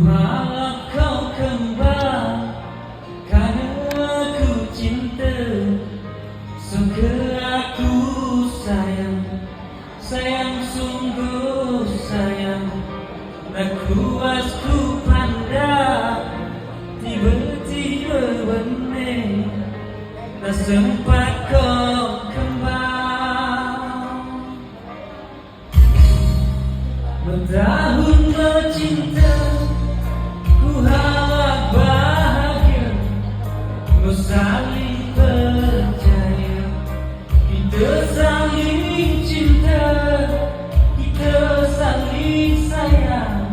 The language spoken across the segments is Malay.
harap kau kembali, karena ku cinta. Sungguh aku sayang, sayang sungguh sayang. Tak kuas ku pandang, tiba-tiba benih, tak sempat kau kembali. Bertahun bercinta, ku harap bahagia, ku saling percaya. Kita saling cinta, kita saling sayang.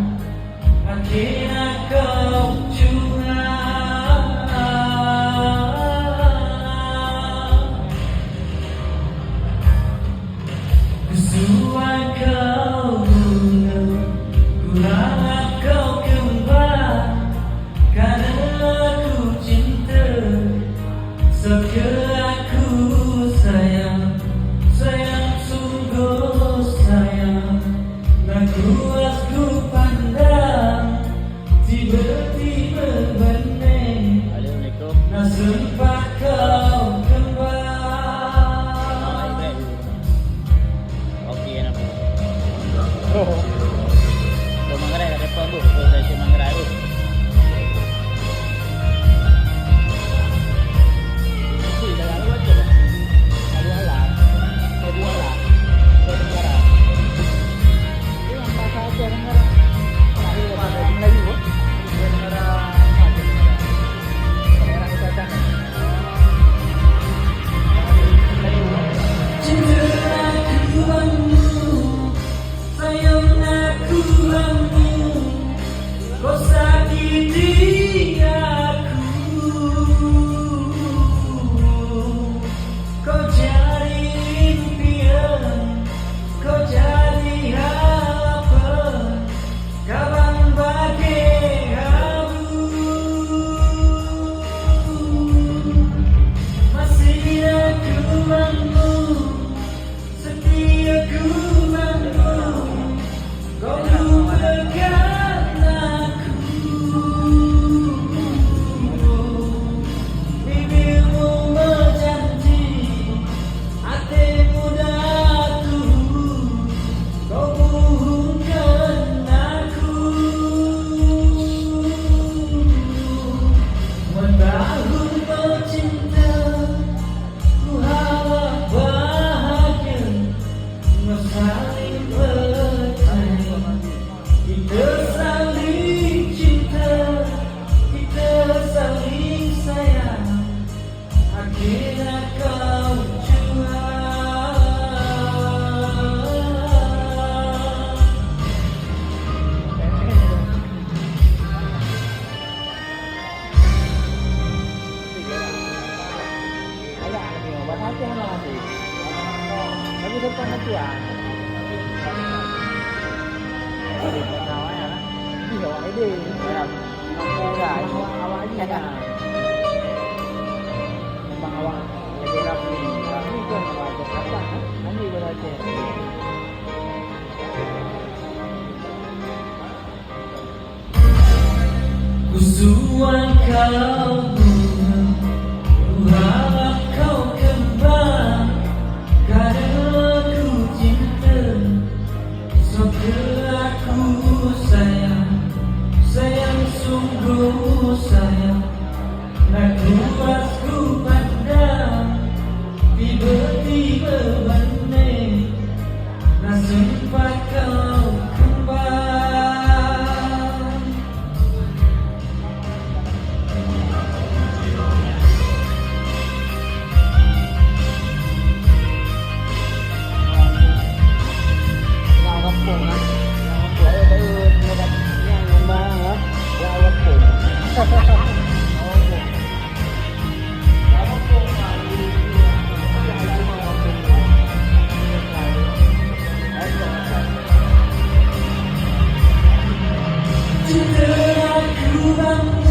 Akhirnya kau curang, kesuai kau bunga. Ku harap kau kembali, karena ku cinta. Sungguh aku sayang, sayang sungguh sayang. Tak kuas ku pandang, tiba-tiba benih, Assalamualaikum. tak sempat kau kembali. Okey nak. Kau manggarai kat depan tu. Kau saya cuma manggarai tu. Ini dah lalu aja. Lalu alam. Kau buatlah. Kau negara. Ini apa saja negara. Ada apa lagi tu? Negara macam negara. Negara kita sana. Cinta aku padamu, sayang aku padamu. Kau sakiti aku, kau jadi impian, kau jadi harapan, kawan bagai abu. Masih aku padamu, setia ku padamu. Kau lupakan aku, bibirmu berjanji, hatimu datu. Kau bohongkan aku. Bertahun bercinta, ku harap bahagia, saling percaya. Kita saling cinta, kita saling sayang. Akhirnya kau curang. Ayah lagi obat hati mana lagi? Lagi depan hati ya. Di kawan ya. Di kawan ini. Mampu dah. Awak aja kan. Memang awak lagi rapi. Rapi kan awak apa? Nanti berarti. Kusuan kau bunga, ku harap kau kembali, karena ku cinta. Sungguh aku sayang, sayang sungguh sayang. Tak kuas ku pandang, tiba-tiba benih, tak sempat kau kembali. Cinta aku